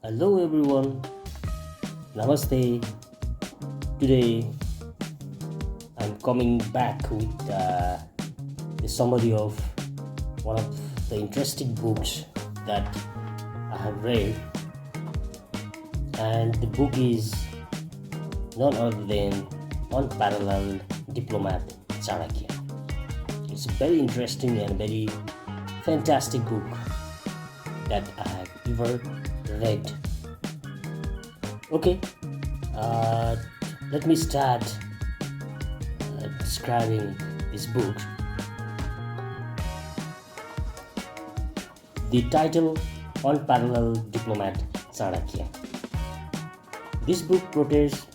Hello everyone, Namaste. Today I'm coming back with a summary of one of the interesting books that I have read, and the book is none other than Unparalleled Diplomat Chanakya. It's a very interesting and very fantastic book that I have ever read. Okay, let me start describing this book. The title, Unparalleled Diplomat Chanakya. This book portrays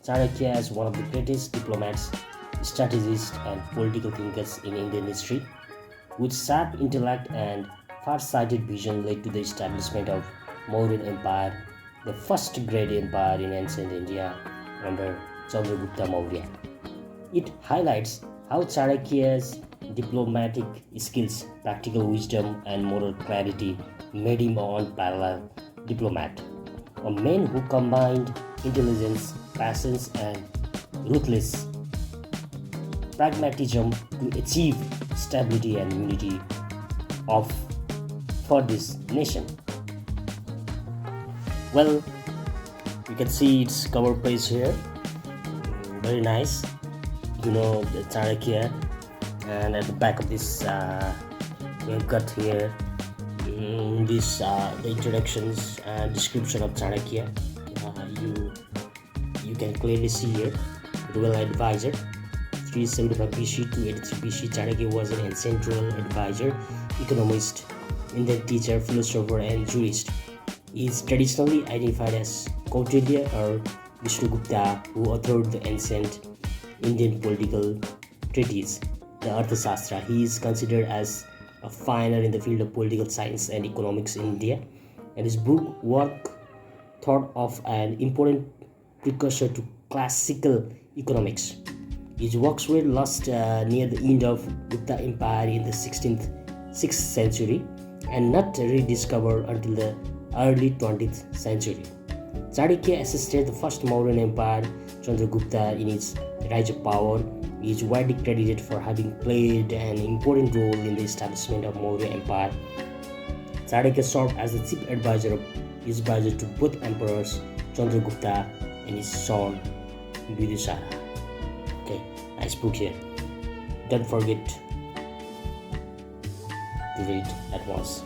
Chanakya as one of the greatest diplomats, strategists, and political thinkers in Indian history, with sharp intellect and far-sighted vision led to the establishment of Mauryan Empire, the first great empire in ancient India under Chandragupta Maurya. It highlights how Chanakya's diplomatic skills, practical wisdom, and moral clarity made him an unparalleled diplomat, a man who combined intelligence, patience, and ruthless pragmatism to achieve stability and unity for this nation. Well, you can see its cover page here. Very nice. The Chanakya, and at the back of this, we've got here the introductions and description of Chanakya. You can clearly see here, royal advisor, 375 BC to 83 BC. Chanakya was an ancestral advisor, economist, Indian teacher, philosopher, and jurist. He is traditionally identified as Kautilya or Vishnugupta, who authored the ancient Indian political treatise, the Arthashastra. He is considered as a pioneer in the field of political science and economics in India, and his work thought of an important precursor to classical economics. His works were lost near the end of Gupta Empire in the 6th century and not rediscovered until the early 20th century. Chanakya assisted the first Mauryan Empire, Chandragupta, in its rise of power. He is widely credited for having played an important role in the establishment of Maurya Empire. Chanakya served as the chief advisor to both emperors, Chandragupta and his son Bidusara. Okay, nice book here. Don't forget to read that once.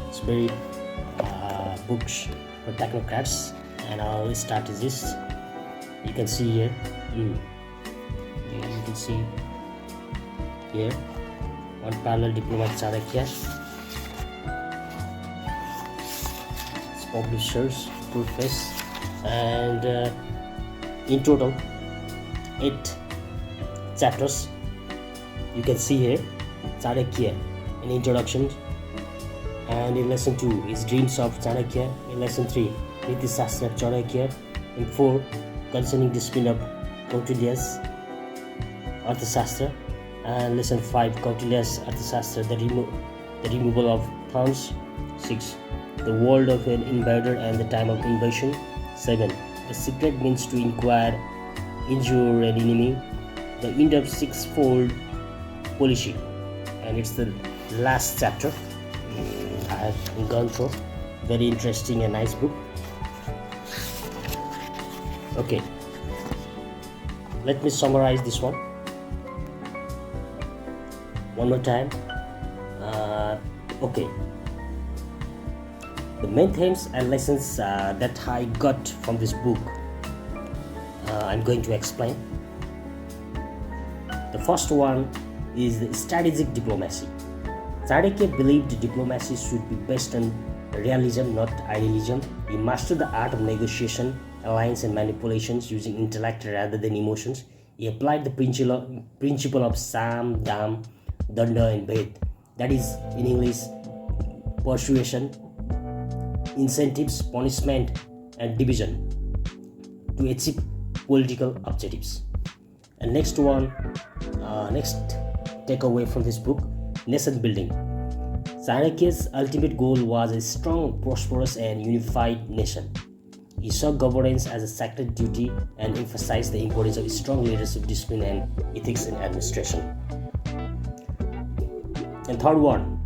It's very books for technocrats and all strategists. You can see here. You can see here Unparalleled Diplomat Chanakya. Its publishers, preface, and in total 8 chapters. You can see here Chanakya, an introduction, and in lesson 2 is Dreams of Chanakya, in lesson 3 Niti Shastra of Chanakya, in 4 concerning discipline of Kautilya's Arthashastra, and lesson 5 Kautilya's Arthashastra, the removal of thorns, 6 the world of an invader and the time of invasion, 7 the secret means to inquire, injure an enemy, the end of sixfold policy, and it's the last chapter. I have gone through. Very interesting and nice book. Okay, let me summarize this one more time. Okay, the main themes and lessons that I got from this book, I'm going to explain. The first one is the strategic diplomacy. Chanakya believed diplomacy should be based on realism, not idealism. He mastered the art of negotiation, alliance, and manipulations using intellect rather than emotions. He applied the principle of Sam, Dam, Danda, and Bhed, that is, in English, persuasion, incentives, punishment, and division, to achieve political objectives. And next takeaway from this book, nation building. Chanakya's ultimate goal was a strong, prosperous, and unified nation. He saw governance as a sacred duty and emphasized the importance of strong leadership, discipline, and ethics in administration. And third one,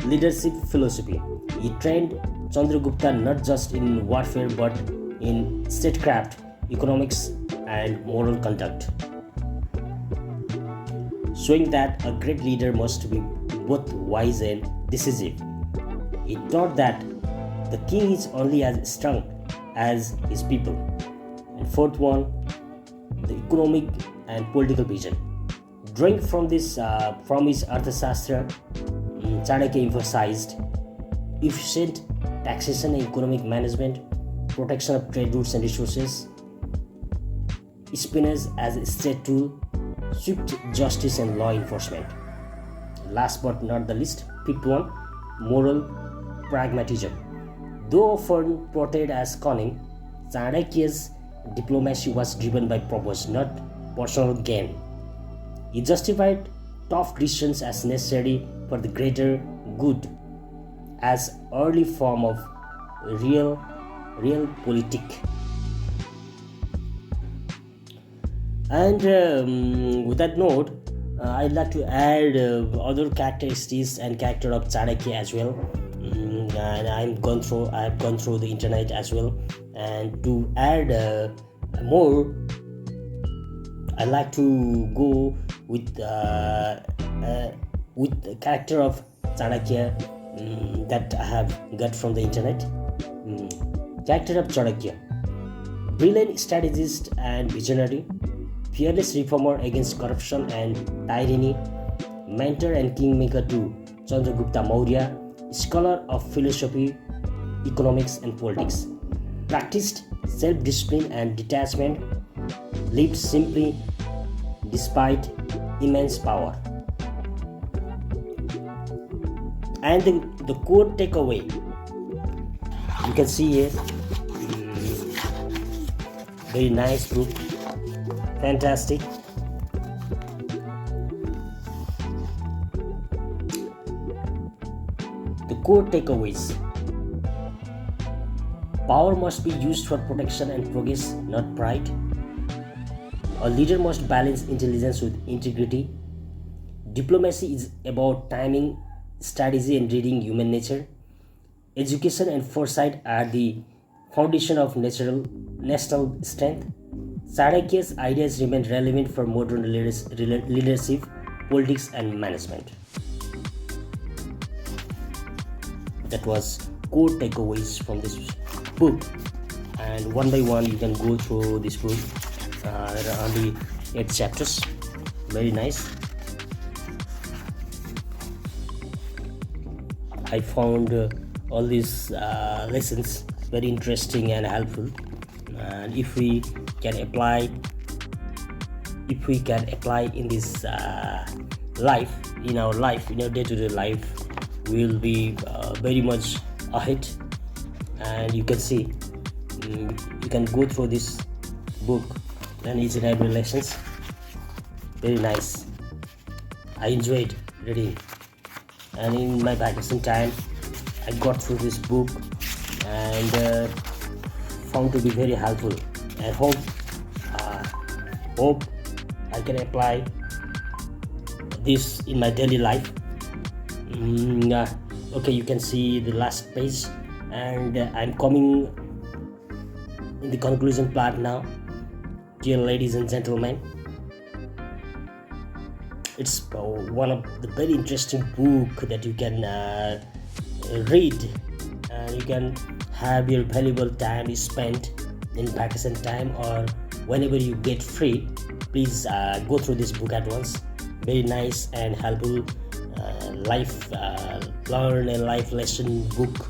leadership philosophy. He trained Chandragupta not just in warfare but in statecraft, economics, and moral conduct, showing that a great leader must be both wise and decisive. He taught that the king is only as strong as his people. And fourth one, the economic and political vision. Drawing from his Arthashastra, Chanakya emphasized efficient taxation and economic management, protection of trade routes and resources, espionage as a state tool, swift justice and law enforcement. Last but not the least, fifth one, moral pragmatism. Though often portrayed as cunning, Chanakya's diplomacy was driven by purpose, not personal gain. He justified tough decisions as necessary for the greater good, as early form of realpolitik. And with that note, I'd like to add other characteristics and character of Chanakya as well. And I've gone through the internet as well. And to add more, I like to go with the character of Chanakya that I have got from the internet. Character of Chanakya: brilliant strategist and visionary, fearless reformer against corruption and tyranny, mentor and kingmaker to Chandragupta Maurya, scholar of philosophy, economics, and politics, practiced self-discipline and detachment, lived simply despite immense power. And the core takeaway, you can see here, very nice book, fantastic. The core takeaways: power must be used for protection and progress, not pride. A leader must balance intelligence with integrity. Diplomacy is about timing, strategy, and reading human nature. Education and foresight are the foundation of national strength. Chanakya's ideas remain relevant for modern leadership, politics, and management. That was core takeaways from this book, and one by one you can go through this book. There are only 8 chapters. Very nice. I found all these lessons very interesting and helpful, and if we can apply in this life, in our day-to-day life, we will be very much ahead. And you can see, you can go through this book and each and every lessons. Very nice. I enjoyed reading, and in my vacation time I got through this book and found to be very helpful, and hope I can apply this in my daily life. Okay, you can see the last page, and I'm coming in the conclusion part now. Dear ladies and gentlemen, it's one of the very interesting book that you can read, and you can have your valuable time spent in vacation time or whenever you get free. Please go through this book at once. Very nice and helpful life learn and life lesson book,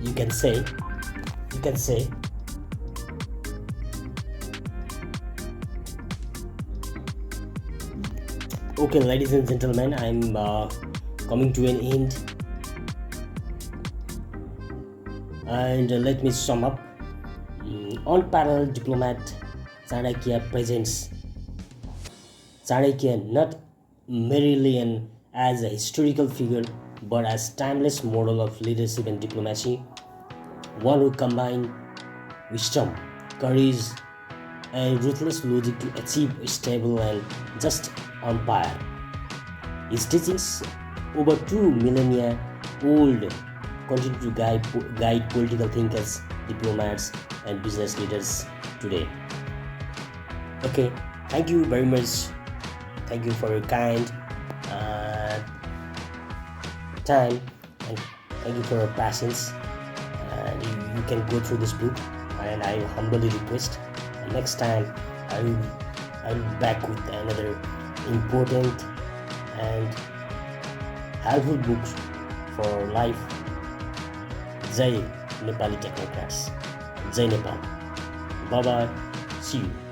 you can say. Okay, ladies and gentlemen, I'm coming to an end, and let me sum up. Unparalleled diplomat Chanakya presents Chanakya not merely an as a historical figure but as timeless model of leadership and diplomacy, one who combined wisdom, courage, and ruthless logic to achieve a stable and just empire. His teachings, over 2 millennia old, continue to guide political thinkers, diplomats, and business leaders today. Okay, thank you very much. Thank you for your kind time, and thank you for your patience. And you can go through this book, and I humbly request next time I'll be back with another important and helpful books for life. Jai Nepali technocrats. Jai Nepal. Bye bye. See you.